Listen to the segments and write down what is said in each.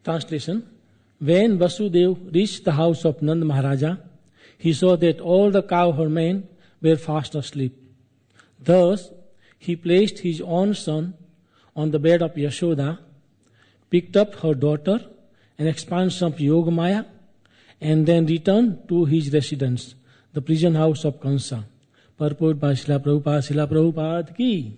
Translation. When Vasudev reached the house of Nand Maharaja, he saw that all the cow herdsmen were fast asleep. Thus, he placed his own son on the bed of Yashoda, picked up her daughter, and expanded some Yogamaya, and then returned to his residence, the prison house of Kansa. Purport by Srila Prabhupada ki.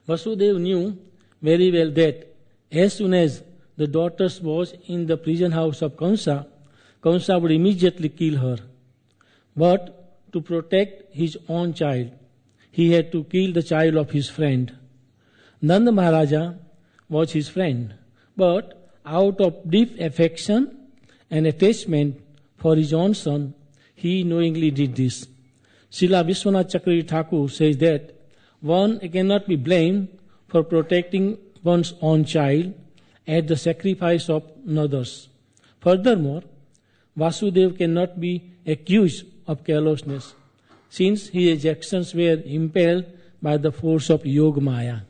Vasudev knew very well that as soon as the daughter was in the prison house of Kansa, Kansa would immediately kill her. But to protect his own child, he had to kill the child of his friend. Nanda Maharaja was his friend, but out of deep affection and attachment for his own son, he knowingly did this. Srila Vishwanath Chakravarti Thakur says that one cannot be blamed for protecting one's own child at the sacrifice of others. Furthermore, Vasudev cannot be accused of carelessness, since his actions were impelled by the force of Yogamaya.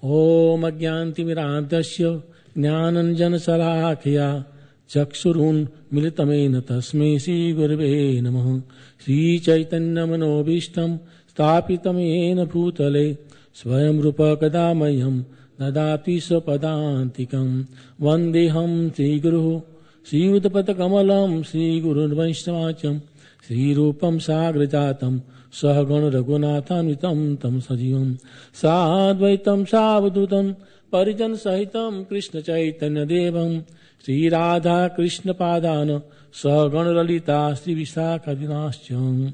Om Ajnantimirandasya Jnananjanasalakya Chakshurun Militamena Tasmai Sri Gurave Namaha Sri Chaitanya Manobishtam Stapitamena Bhutale Swayam Rupa Kadamayam Dadati Sapadantikam Vandeham Sri Guru Sri Udapata Kamalam Sri Guru Vaishnavacham Sri Rupam Sagrajatam Sahagana Raghunathanvitam Tam Sajivam Sadvaitam Savadutam Parijan Sahitam Krishna Chaitanya Devam Sri Radha Krishna Padana Sahagana Lalita Sri Visakha Dinascham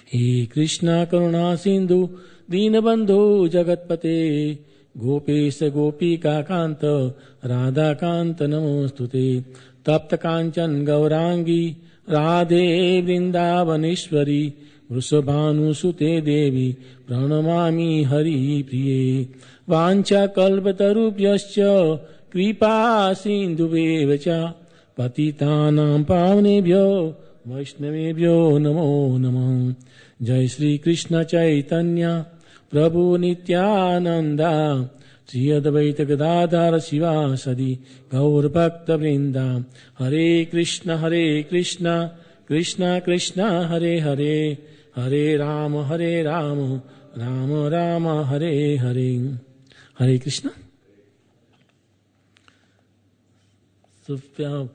He Krishna Karuna Sindhu Dinabandhu Jagatpate Gopesha Gopika Kanta Radha Kanta Namostute Tapta Kanchan Gaurangi Radhe Vrindavaneshwari Vrishabhanu Sute Devi Pranamami Hari Priye Vancha Kalpatarubhyascha Kripa Sindhuvevacha Patitanam Pavnebhyo Vaishnavebhyo Namo Namah Jai Sri Krishna Chaitanya Prabhu Nityananda Sri Advaita Gadadhara Shiva Sadi Gaur Bhakta Vrinda Hare Krishna Krishna Krishna Hare Hare Hare Rama Rama Rama Hare Hare Hare Krishna. So the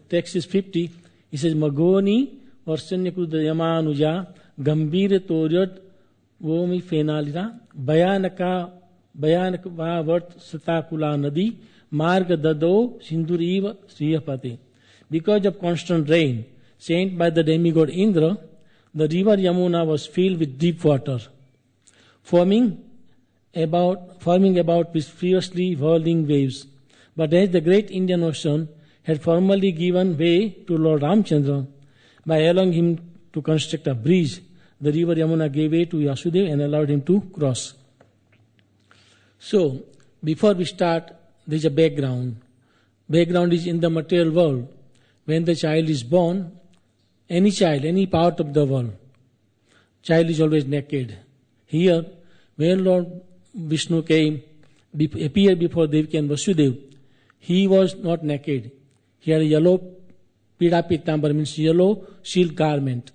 text is 50. It says Magoni Varsanya Kruda Yamanuja Gambhira Toryat Vomi Fenalira Bayanaka Vart Satakula Nadi Marga Dado Sinduriva Sriyapati. Because of constant rain sent by the demigod Indra, the river Yamuna was filled with deep water, forming about with fiercely whirling waves. But as the great Indian Ocean had formally given way to Lord Ramchandra by allowing him to construct a bridge, the river Yamuna gave way to Yasudeva and allowed him to cross. So, before we start, there is a background. Background is in the material world. When the child is born, any child, any part of the world, child is always naked. Here, when Lord Vishnu appeared before Devaki and Vasudeva, he was not naked. He had a yellow pitambar, means yellow silk garment.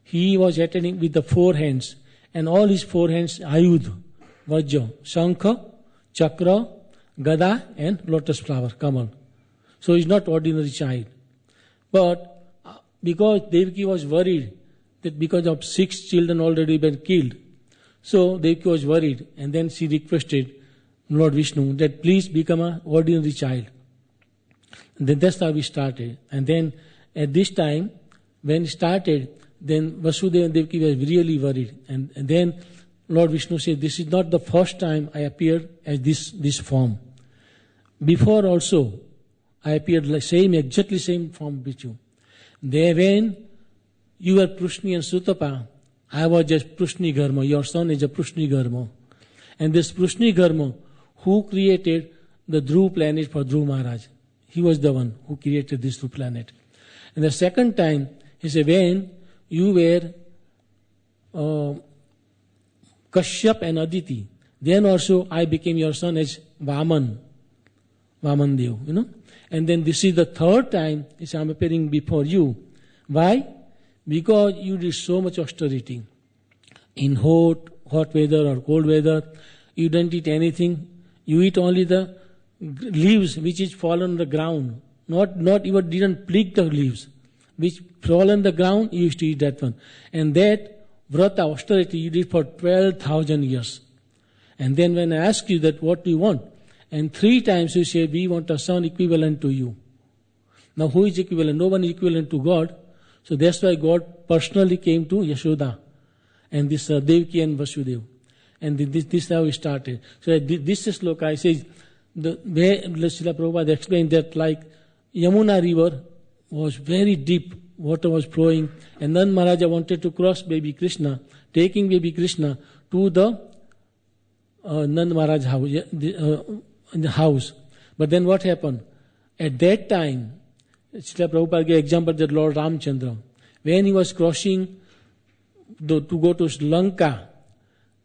He was attending with the four hands, and all his four hands, Ayudh, Vajra, Shankha, Chakra, Gada, and lotus flower, Kamal. So he is not ordinary child. But because Devaki was worried that because of 6 children already been killed, so Devaki was worried, and then she requested Lord Vishnu that please become an ordinary child. And then that's how we started. And then at this time, when it started, then Vasudeva and Devaki were really worried. And then Lord Vishnu said, this is not the first time I appeared as this form. Before also, I appeared exactly same form with you. There when you were Prushni and Sutapa, I was just Prushni Garma. Your son is a Prushni Garma. And this Prushni Garma, who created the Dhruv planet for Dhruv Maharaj? He was the one who created this Dhruv planet. And the second time, he said, when you were Kashyap and Aditi, Then also I became your son as Vaman Dev, And then this is the third time I am appearing before you. Why? Because you did so much austerity. In hot weather or cold weather, you don't eat anything. You eat only the leaves which is fallen on the ground. Not even didn't pluck the leaves. Which fall on the ground, you used to eat that one. And that vrata, austerity, you did for 12,000 years. And then when I ask you that what do you want? And 3 times you say, we want a son equivalent to you. Now who is equivalent? No one is equivalent to God. So that's why God personally came to Yashoda. And this Devaki and Vasudev. And this is how it started. So this sloka, I say, the way Srila Prabhupada explained that like Yamuna river was very deep, water was flowing, and Nand Maharaja wanted to cross baby Krishna, taking baby Krishna to the Nand Maharaj house, in the house. But then what happened? At that time, Srila Prabhupada gave example that Lord Ramchandra, when he was crossing to go to Lanka,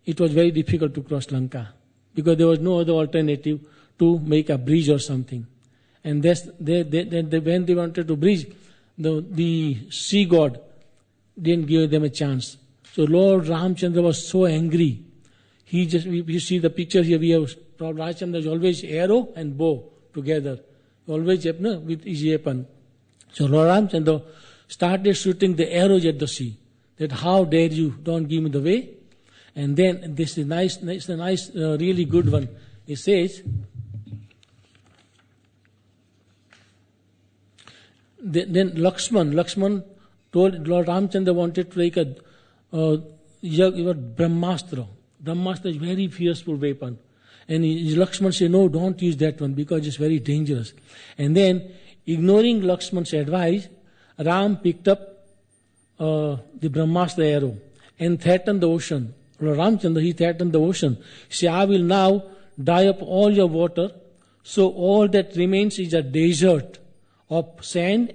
it was very difficult to cross Lanka because there was no other alternative to make a bridge or something. And when they wanted to bridge, the sea god didn't give them a chance. So Lord Ramchandra was so angry. You see the picture here, we have Lord Ramchandra is always arrow and bow together. Always with his weapon. So Lord Ramchandra started shooting the arrows at the sea. That how dare you, don't give me the way. And then this is nice, really good one. It says, then Lakshman told Lord Ramchandra wanted to take a Brahmastra. Brahmastra is very fearful weapon. And Lakshman said, no, don't use that one because it's very dangerous. And then, ignoring Lakshman's advice, Ram picked up the Brahmastra arrow and threatened the ocean. Lord Ramchandra, he threatened the ocean. He said, I will now dry up all your water, so all that remains is a desert of sand,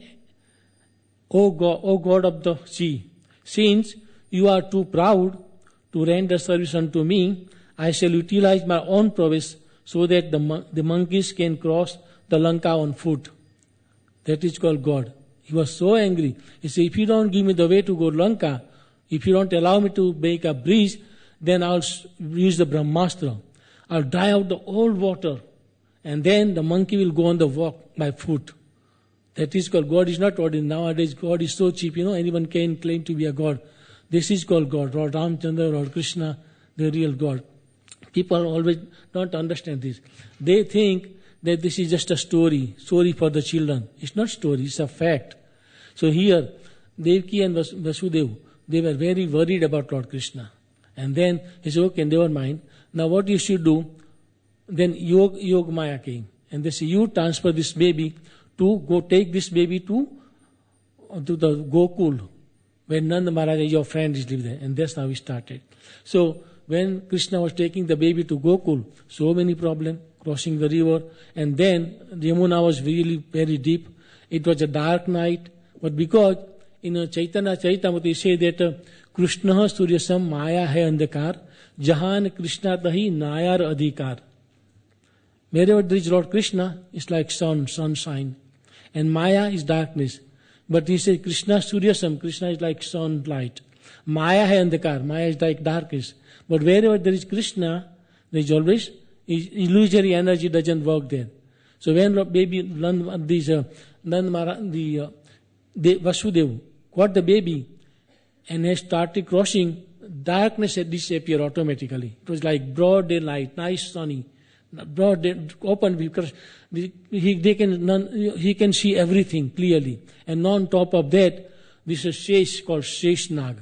O God of the sea. Since you are too proud to render service unto me, I shall utilize my own prowess so that the monkeys can cross the Lanka on foot. That is called God. He was so angry. He said, if you don't give me the way to go to Lanka, if you don't allow me to make a bridge, then I'll use the Brahmastra. I'll dry out the old water, and then the monkey will go on the walk by foot. That is called God. Is not ordinary. Nowadays God is so cheap, anyone can claim to be a God. This is called God. Lord Ramchandra, Lord Krishna, the real God. People always don't understand this. They think that this is just a story for the children. It's not story, it's a fact. So here, Devaki and Vasudev, they were very worried about Lord Krishna. And then he said, okay, never mind. Now what you should do, then Yog Maya came. And they said, you transfer this baby take this baby to the Gokul, where Nanda Maharaj, your friend, is living there. And that's how we started. So when Krishna was taking the baby to Gokul, so many problems, crossing the river, and then Yamuna was really very deep. It was a dark night, but because in Chaitanya Charitamrita say that Krishna Suryasam Maya hai andhakar, Jahan Krishna tahi nayar adhikar. Wherever there is Lord Krishna, it's like sunshine. And Maya is darkness. But he says Krishna Suryasam, Krishna is like sunlight. Maya hai andhakar, Maya is like darkness. But wherever there is Krishna, there is always illusory energy doesn't work there. So when baby Vasudev caught the baby and he started crossing, darkness had disappeared automatically. It was like broad daylight, nice sunny, broad day, open because he can see everything clearly. And on top of that, this is Shesh called Sheshnag.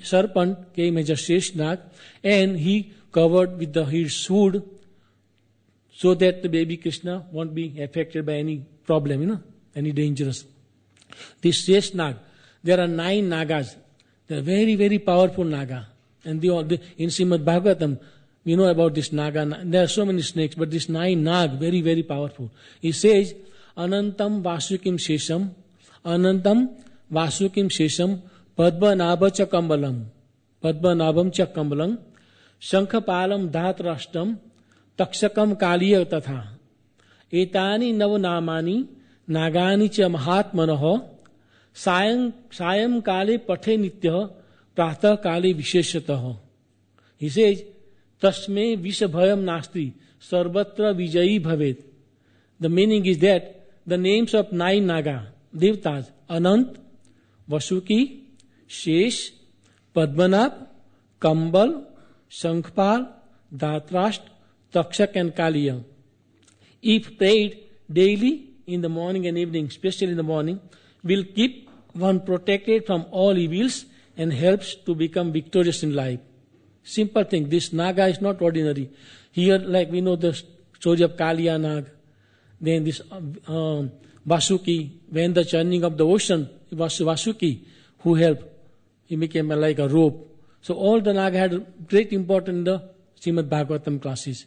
Serpent came as a Sheshnag, and he covered with his hood so that the baby Krishna won't be affected by any problem, any dangerous. This Sheshnag, there are 9 Nagas. They are very, very powerful Naga. And in Srimad Bhagavatam, we know about this Naga. There are so many snakes, but this 9 Nag, very, very powerful. He says, Anantam Vasukim Shesham, Padmanabha Chakambalam, Padmanabham Chakambalam, शंखपालम धातराष्ट्रम तक्षकम कालीय तथा एतानि नवनामानि नागानि च महात्मनः सायं काले पठे नित्यः प्रातः काले विशेषतः. He says, तस्मे विषभयम नास्ति सर्वत्र विजयी भवेत्. The meaning is that the names of 9 Naga Devtas, Anant, Vasuki, Shesh, Padmanabh, Kambal, Shankpal, Dhatrashtra, Takshak and Kaliya, if prayed daily in the morning and evening, especially in the morning, will keep one protected from all evils and helps to become victorious in life. Simple thing. This Naga is not ordinary. Here, like we know the story of Kaliya Nag, then this Vasuki, when the churning of the ocean, it was Vasuki who helped. He became like a rope. So all the Naga had great importance in the Srimad Bhagavatam classes.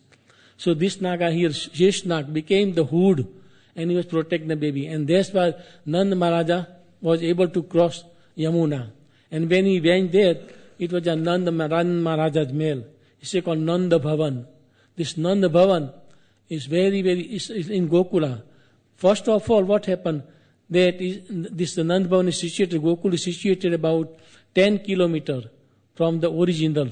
So this Naga here, Shesh Nag, became the hood and he was protecting the baby. And that's why Nanda Maharaja was able to cross Yamuna. And when he went there, it was a Nanda Maharaja's male. It's called Nanda Bhavan. This Nanda Bhavan is is in Gokula. First of all, what happened? This Nanda Bhavan is situated, Gokula is situated about 10 kilometers from the original.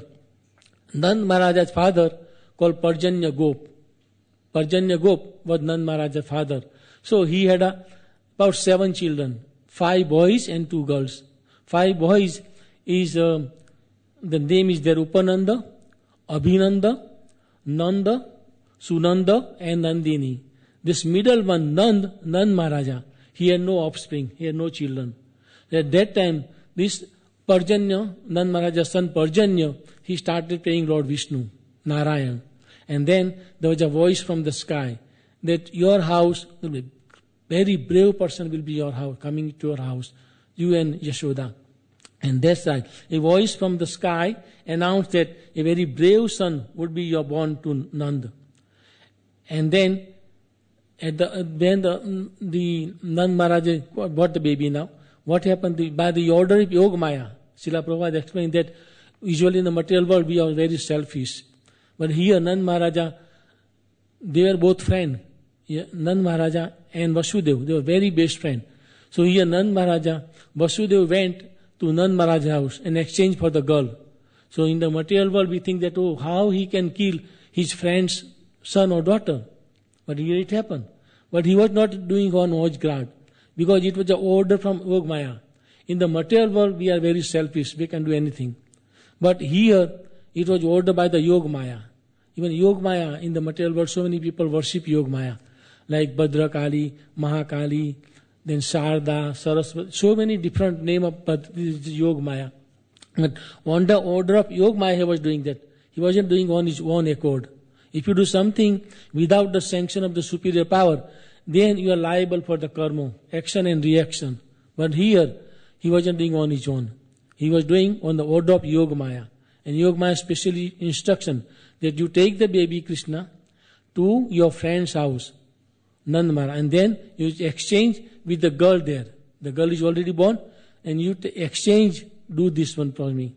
Nanda Maharaja's father called Parjanya Gop. Parjanya Gop was Nanda Maharaja's father. So he had about 7 children, 5 boys and 2 girls. 5 boys is, the name is their Upananda, Abhinanda, Nanda, Sunanda and Nandini. This middle one, Nanda Maharaja, he had no offspring, he had no children. At that time, this Parjanya, Nanda Maharaja's son Parjanya, he started praying Lord Vishnu, Narayan. And then there was a voice from the sky that your house, a very brave person will be your house, coming to your house, you and Yashoda. And that's right. A voice from the sky announced that a very brave son would be born to Nanda. And then, when the Nanda Maharaja got the baby now, what happened? By the order of Yogamaya, Srila Prabhupada explained that usually in the material world we are very selfish. But here Nanda Maharaja, they were both friends. Nanda Maharaja and Vasudev, they were very best friends. So here Nanda Maharaja, Vasudev went to Nanda Maharaja's house in exchange for the girl. So in the material world we think that, how he can kill his friend's son or daughter. But here it happened. But he was not doing on Ojgrad, because it was an order from Yogamaya. In the material world we are very selfish, we can do anything. But here it was ordered by the Yogamaya. Even Yogamaya, in the material world, so many people worship Yogamaya, like Bhadrakali, Mahakali, then Sharda, Saraswati, so many different names of Yogamaya. But on the order of Yogamaya he was doing that. He wasn't doing on his own accord. If you do something without the sanction of the superior power, then you are liable for the karma, action and reaction. But here, he wasn't doing on his own. He was doing on the order of Yogamaya. And Yogamaya specially instruction that you take the baby Krishna to your friend's house, Nanda Maharaj, and then you exchange with the girl there. The girl is already born, and you exchange, do this one for me.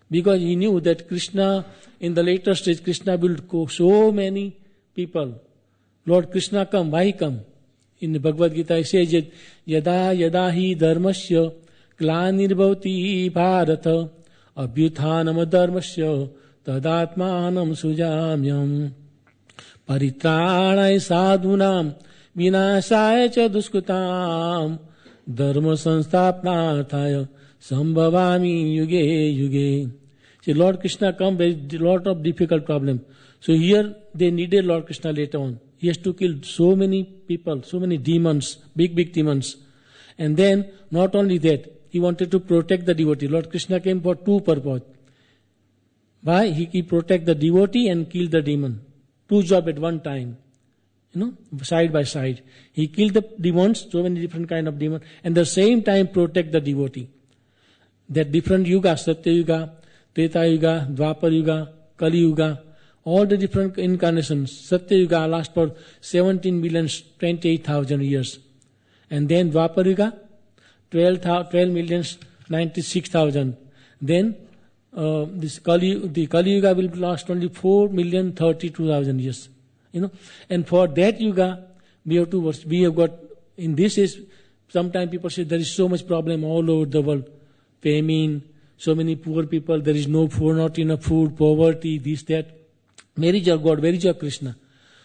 Because he knew that Krishna, in the later stage, Krishna will go so many people. Lord Krishna come, why he come? In the Bhagavad Gita it says, Yada yada hi dharmasya glanirvati bharata abhyuthanam dharmasya tadatmanam sujamyam paritranay sadhunam vinashaya cha duskritam dharma sanstapnathaya sambhavami yuge yuge. See, Lord Krishna come with a lot of difficult problem. So here they needed Lord Krishna later on. He has to kill so many people, so many demons, big demons. And then, not only that, he wanted to protect the devotee. Lord Krishna came for 2 purposes. Why? He protect the devotee and kill the demon. 2 jobs at one time. Side by side. He killed the demons, so many different kind of demons, and at the same time protect the devotee. That different yuga, Satya Yuga, Treta Yuga, Dwapar Yuga, Kali Yuga, all the different incarnations. Satya Yuga lasts for 17,028,000 years. And then Dwapar Yuga, 12,096,000. Then the Kali Yuga will last only 4,032,000 years. And for that Yuga, we have got, in this is, sometimes people say there is so much problem all over the world. Famine, so many poor people, there is no food, not enough food, poverty, this, that. Where is your God? Where is your Krishna?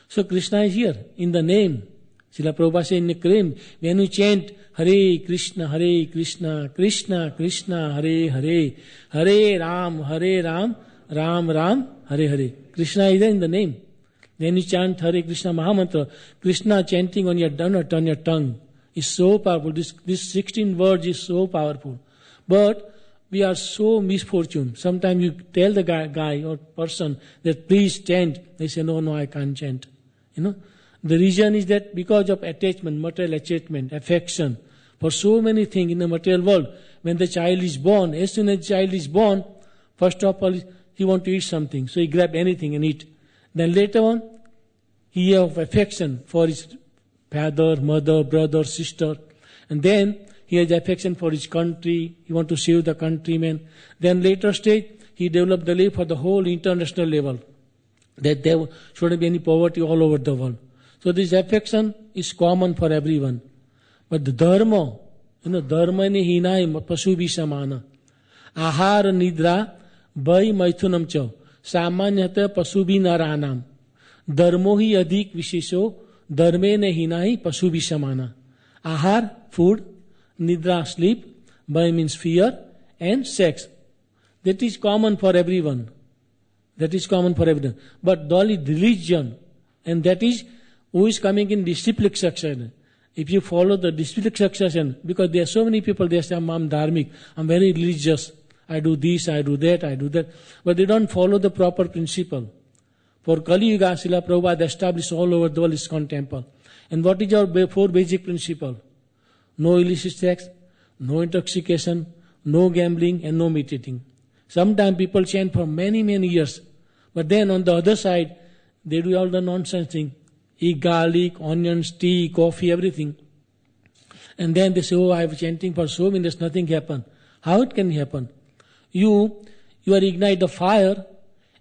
So Krishna is here, in the name. Srila Prabhupada said in the claim, when you chant Hare Krishna, Krishna Krishna, Hare Hare, Hare Ram, Ram Ram, Hare Hare. Krishna is there in the name. Then you chant Hare Krishna Mahamantra. Krishna chanting on your tongue is so powerful. This 16 words is so powerful. But we are so misfortunate. Sometimes you tell the guy or person that please chant. They say, no, I can't chant. The reason is that because of attachment, material attachment, affection, for so many things in the material world, when the child is born, as soon as the child is born, first of all, he wants to eat something. So he grabs anything and eat. Then later on, he has affection for his father, mother, brother, sister. And then he has affection for his country. He wants to save the countrymen. Then later stage, he developed the love for the whole international level. That there shouldn't be any poverty all over the world. So this affection is common for everyone. But the dharma, dharma ne hinai pasubhi samana. Ahar nidra vai maithunam cha. Samanyata pasubhi naranam. Dharmo hi adhik vishesho. Dharme ne hinai pasubhi samana. Ahar, food. Nidra, sleep. Vai means fear. And sex. That is common for everyone. But the only religion, and that is who is coming in disciplic succession. If you follow the disciplic succession, because there are so many people, they say, I'm dharmic, I'm very religious, I do this, I do that, but they don't follow the proper principle. For Kali Yuga, Srila Prabhupada established all over the world ISKCON temple. And what is our 4 basic principles? No illicit sex, no intoxication, no gambling, and no meat eating. Sometimes people chant for many, many years, but then on the other side, they do all the nonsense thing. Eat garlic, onions, tea, coffee, everything. And then they say, I was chanting for so many years, nothing happened. How it can happen? You are ignite the fire,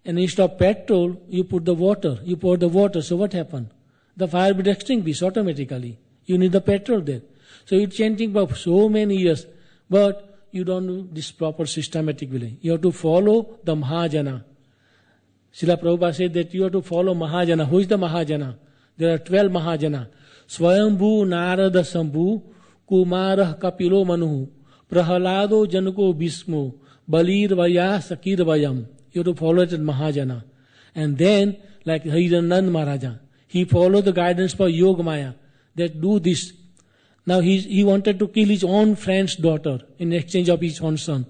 and instead of petrol, you pour the water. So what happened? The fire will extinguish automatically. You need the petrol there. So you're chanting for so many years, but you don't do this proper systematic way. You have to follow the Mahajana. Srila Prabhupada said that you have to follow Mahajana. Who is the Mahajana? There are 12 Mahajana. Swayambhu Narada Sambhu Kumarah Kapilo Manu Prahalado Janako Bhismo Balir Vaya Sakir Vayam. You have to follow that Mahajana. And then, like Hiranand Maharaja, he followed the guidance for Yogamaya, that do this. Now he wanted to kill his own friend's daughter in exchange of his own son.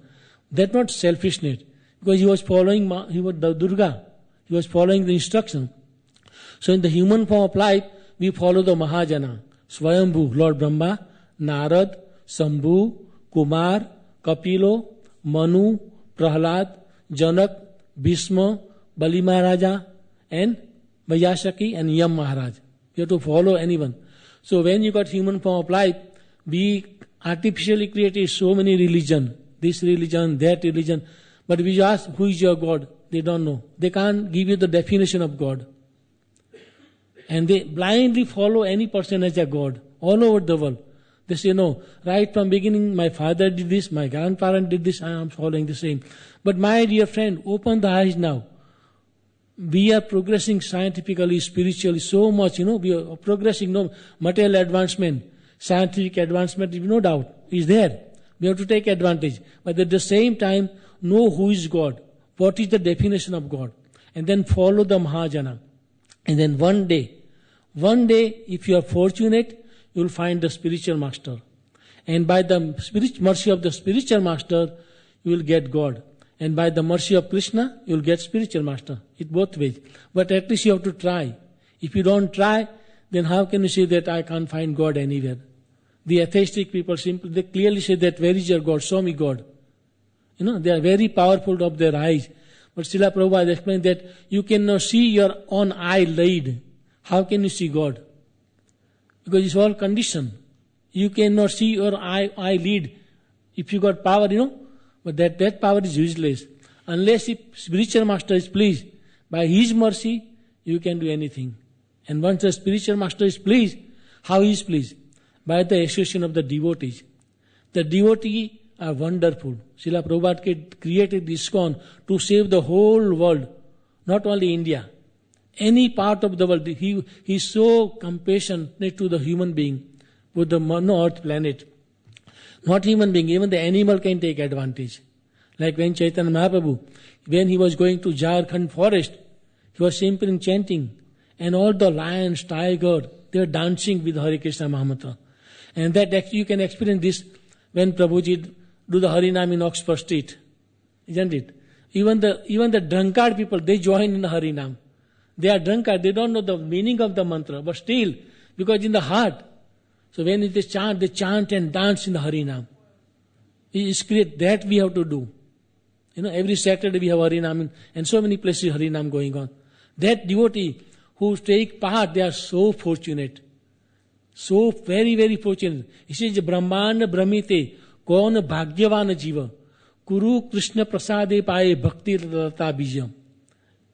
That's not selfishness, because he was following Durga. He was following the instruction. So in the human form of life, we follow the Mahajana. Swayambhu, Lord Brahma, Narad, Sambhu, Kumar, Kapilo, Manu, Prahlad, Janak, Bhisma, Bali Maharaja, and Vayasaki, and Yam Maharaj. You have to follow anyone. So when you got human form of life, we artificially created so many religion, this religion, that religion. But we ask, who is your God? They don't know. They can't give you the definition of God. And they blindly follow any person as a God all over the world. They say, no, right from beginning, my father did this, my grandparent did this, I am following the same. But my dear friend, open the eyes now. We are progressing scientifically, spiritually so much, we are progressing, material advancement, scientific advancement, no doubt, is there. We have to take advantage. But at the same time, know who is God, what is the definition of God, and then follow the Mahajana. And then one day, if you are fortunate, you will find the spiritual master. And by the mercy of the spiritual master, you will get God. And by the mercy of Krishna, you will get spiritual master. It both ways. But at least you have to try. If you don't try, then how can you say that I can't find God anywhere? The atheistic people they clearly say that, where is your God? Show me God. They are very powerful of their eyes. But Srila Prabhupada explained that you cannot see your own eyelid. How can you see God? Because it's all conditioned. You cannot see your eyelid. If you got power, but that power is useless. Unless if spiritual master is pleased, by his mercy, you can do anything. And once the spiritual master is pleased, how he is pleased? By the association of the devotees. The devotees are wonderful. Srila Prabhupada created ISKCON to save the whole world, not only India. Any part of the world. He is so compassionate to the human being with the earth planet. Not human being, even the animal can take advantage. Like when Chaitanya Mahaprabhu, when he was going to Jharkhand forest, he was simply chanting, and all the lions, tigers, they were dancing with Hare Krishna Mahamantra. And that actually you can experience this when Prabhuji do the Harinam in Oxford Street, isn't it? Even the drunkard people, they join in the Harinam. They are drunkard, they don't know the meaning of the mantra, but still, because in the heart. So when they chant and dance in the Harinam. It is great, that we have to do. Every Saturday we have Harinam, and so many places Harinam going on. That devotee who take part, they are so fortunate. So very, very fortunate. He says, Brahmanda Brahmite, Kaun Bhagyavana Jiva, Kuru Krishna Prasade Paye Bhakti Lata Bijam.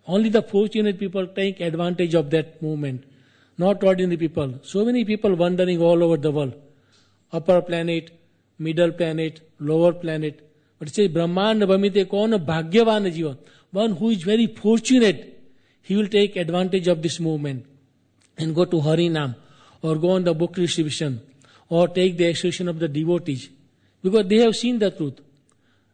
Only the fortunate people take advantage of that movement, not ordinary people. So many people wandering all over the world. Upper planet, middle planet, lower planet. But it says, Brahmanda Brahmite Kaun Bhagyavana Jiva. One who is very fortunate, he will take advantage of this movement and go to Harinam or go on the book distribution or take the association of the devotees, because they have seen the truth.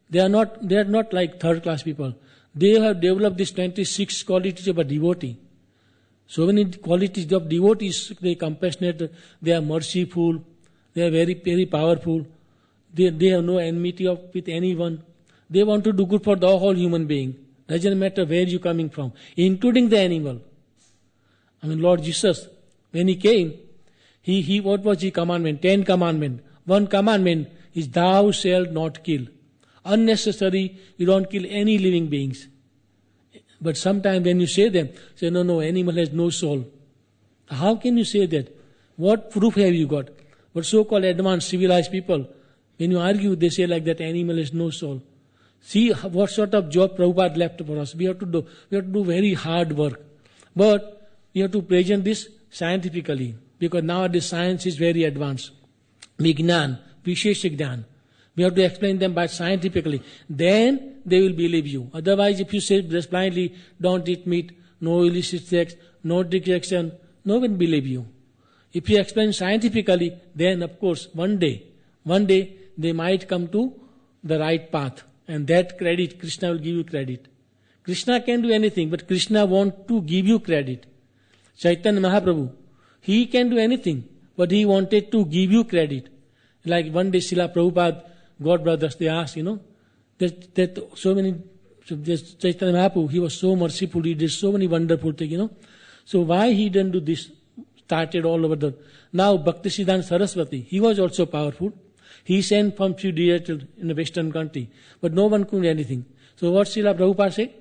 They are not like third class people. They have developed this 26 qualities of a devotee. So many qualities of devotees. They are compassionate, they are merciful, they are very, very powerful. They have no enmity with anyone. They want to do good for the whole human being. Doesn't matter where you coming from, including the animal. Lord Jesus, when he came, he what was his commandment? 10 commandments. One commandment is thou shalt not kill. Unnecessary, you don't kill any living beings. But sometimes when you say them, say, no, animal has no soul. How can you say that? What proof have you got? But so-called advanced civilized people, when you argue, they say like that animal has no soul. See what sort of job Prabhupada left for us. We have to do very hard work. But we have to present this scientifically, because nowadays science is very advanced. Vignan, Vishesha Gyan. We have to explain them by scientifically. Then they will believe you. Otherwise, if you say just blindly, don't eat meat, no illicit sex, no rejection, no one will believe you. If you explain scientifically, then of course, one day, they might come to the right path. And that credit, Krishna will give you credit. Krishna can do anything, but Krishna wants to give you credit. Chaitanya Mahaprabhu, he can do anything, but he wanted to give you credit. Like one day Srila Prabhupada, God brothers, they asked, that so many, Chaitanya Mahaprabhu, he was so merciful, he did so many wonderful things, So why he didn't do this? Started all over the... Now Bhaktisiddhanta Saraswati, he was also powerful. He sent from Judea in the western country, but no one could do anything. So what Srila Prabhupada said?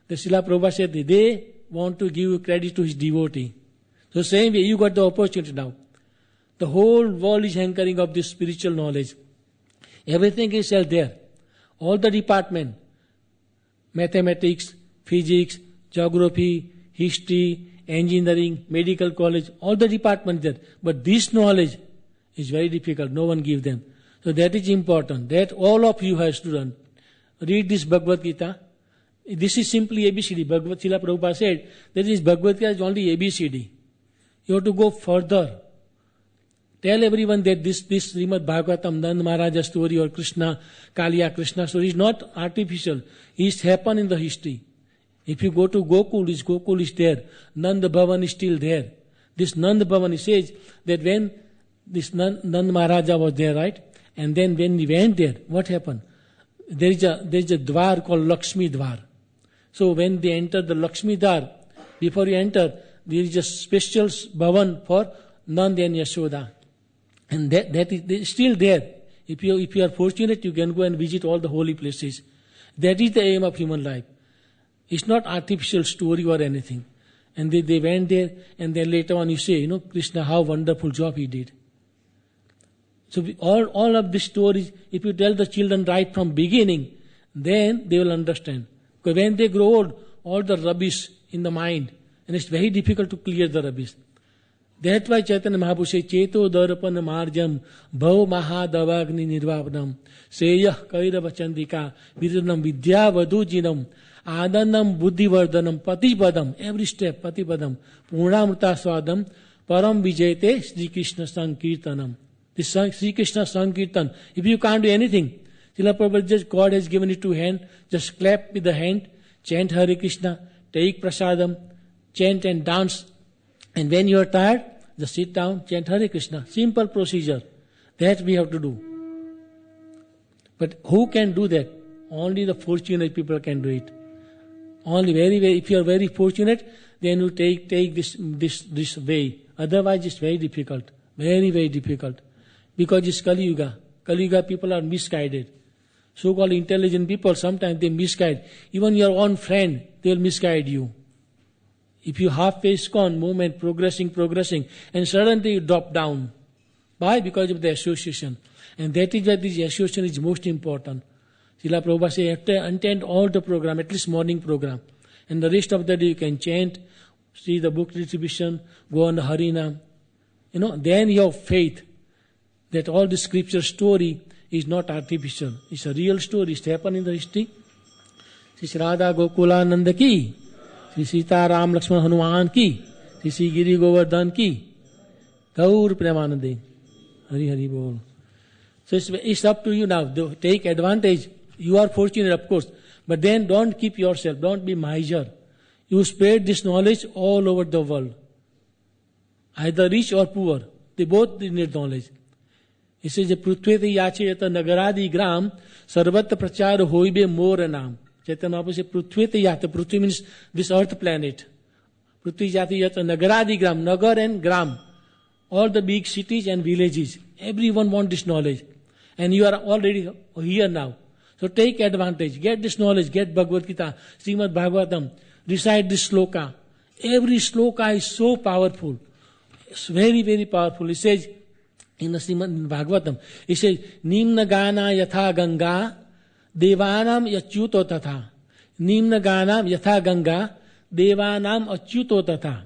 The Srila Prabhupada said, they want to give credit to his devotee. So same way, you got the opportunity now. The whole world is hankering of this spiritual knowledge. Everything is there. All the department, mathematics, physics, geography, history, engineering, medical college, all the departments there. But this knowledge is very difficult. No one gives them. So that is important. That all of you have to learn. Read this Bhagavad Gita. This is simply ABCD. Bhagavad Srila Prabhupada said that this Bhagavad Gita is only ABCD. You have to go further. Tell everyone that this Srimad Bhagavatam, Nand Maharaja story or Kaliya Krishna story is not artificial. It happened in the history. If you go to Gokul is there. Nand Bhavan is still there. This Nand Bhavan, he says that when this Nand Maharaja was there, right? And then when he went there, what happened? There is a dwar called Lakshmi Dwar. So when they enter the Lakshmi Dwar, before you enter, there is a special bhavan for Nand and Yashoda. And that is still there. If you are fortunate, you can go and visit all the holy places. That is the aim of human life. It's not artificial story or anything. And they went there, and then later on you say, Krishna, how wonderful job he did. So all of these stories, if you tell the children right from beginning, then they will understand. Because when they grow old, all the rubbish in the mind, and it's very difficult to clear the rubbish. That's why Chaitanya Mahaprabhu says, Cheto Darpana Marjam, Bhav Mahadavagni Nirvapanam, Seyah Kairava Chandika, Vidanam Vidya Vadujinam, Adanam Buddhivardhanam, Patipadam, every step, Patipadam, Purnamrita Swadam, Param Vijayate, Sri Krishna Sankirtanam. This Sri Krishna Sankirtan, if you can't do anything, Srila Prabhupada just, God has given it to hand, just clap with the hand, chant Hare Krishna, take prasadam, chant and dance. And when you are tired, just sit down, chant Hare Krishna. Simple procedure. That we have to do. But who can do that? Only the fortunate people can do it. Only if you are very fortunate, then you take this way. Otherwise it's very difficult. Very, very difficult. Because it's Kali Yuga. Kali Yuga people are misguided. So-called intelligent people, sometimes they misguide. Even your own friend, they will misguide you. If you half-face gone, movement, progressing, and suddenly you drop down. Why? Because of the association. And that is why this association is most important. Srila Prabhupada says, you have to attend all the program, at least morning program. And the rest of the day you can chant, see the book distribution, go on the Harinam. Then you have faith that all the scripture story is not artificial. It's a real story. It's happened in the history. Sri Radha Gokulananda ki, Sri Sita Ram Lakshman Hanuman ki, Sri Giri Govardhan ki, Gaur Premanande. Hari Hari Bol. So it's up to you now. Take advantage. You are fortunate, of course. But then don't keep yourself. Don't be miser. You spread this knowledge all over the world. Either rich or poor. They both need knowledge. He says, Prithveti Yachayata Nagaradi Gram Sarvata Prachar Hoibe More Nam. Chaitanya Mahaprabhu says, Prithveti Yata. Prithvi means this earth planet. Prithvi Yata Nagaradi Gram. Nagar and Gram. All the big cities and villages. Everyone wants this knowledge. And you are already here now. So take advantage. Get this knowledge. Get Bhagavad Gita, Srimad Bhagavatam. Recite this sloka. Every sloka is so powerful. It's very, very powerful. It says, in the Srimad Bhagavatam, it says, Nimna Gana Yatha Ganga, Devanam Yachyuto Tatha. Nimna Ganam Yatha Ganga, Devanam Achyuto Tatha.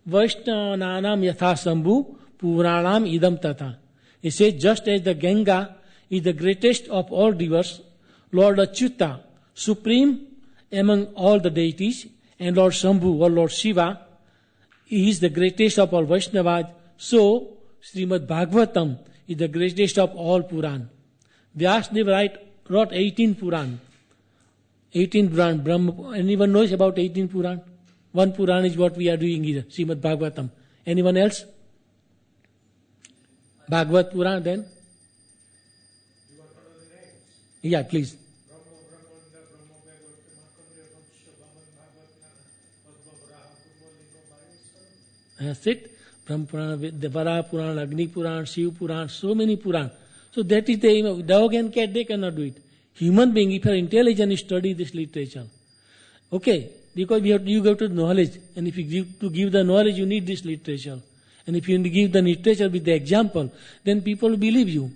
Vaishnavanam Yatha Sambhu, Puranam Idam Tatha. It says, just as the Ganga is the greatest of all rivers, Lord Achyuta, supreme among all the deities, and Lord Shambhu or Lord Shiva, he is the greatest of all Vaishnavas. So, Srimad Bhagavatam is the greatest of all Puran. Vyasadeva wrote 18 Puran. 18 Puran. Brahma. Anyone knows about 18 Puran? One Puran is what we are doing here, Srimad Bhagavatam. Anyone else? Bhagavat Puran then? Yeah, please. That's it. Brahma Puran, the Vara Puran, Agni Puran, Shiv Puran, so many Puran. So that is the aim of dog and cat, they cannot do it. Human being, if you are intelligent, study this literature. Okay, because you go to knowledge, and if you give the knowledge, you need this literature. And if you give the literature with the example, then people believe you.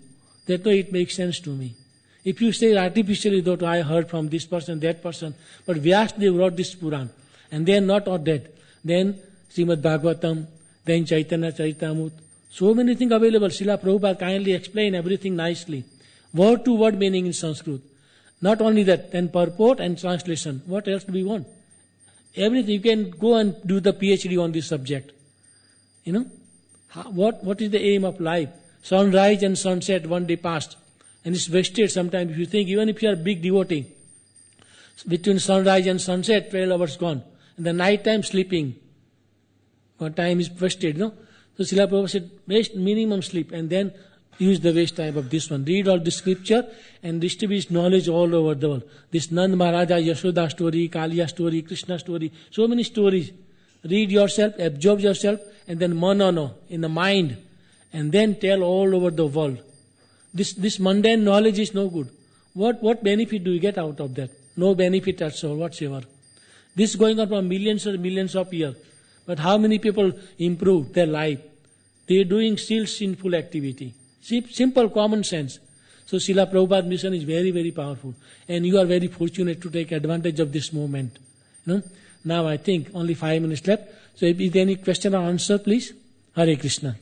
That way it makes sense to me. If you say artificially that I heard from this person, that person, but Vyasadeva wrote this Puran, and they are not all that, then Srimad Bhagavatam, then Chaitanya Charitamrita, so many things available. Srila Prabhupada kindly explain everything nicely. Word to word meaning in Sanskrit. Not only that, then purport and translation. What else do we want? Everything. You can go and do the PhD on this subject. What is the aim of life? Sunrise and sunset, one day past. And it's wasted sometimes. If you think, even if you are a big devotee, between sunrise and sunset, 12 hours gone. And the night time sleeping. What time is wasted, no? So Srila Prabhupada said, waste minimum sleep and then use the waste time of this one. Read all the scripture and distribute knowledge all over the world. This Nand Maharaja, Yashoda story, Kaliya story, Krishna story, so many stories. Read yourself, absorb yourself, and then manana in the mind, and then tell all over the world. This mundane knowledge is no good. What benefit do you get out of that? No benefit at all whatsoever. This is going on for millions and millions of years. But how many people improve their life? They are doing still sinful activity. Simple common sense. So Srila Prabhupada's mission is very, very powerful. And you are very fortunate to take advantage of this moment. Now I think only 5 minutes left. So if there is any question or answer, please. Hare Krishna.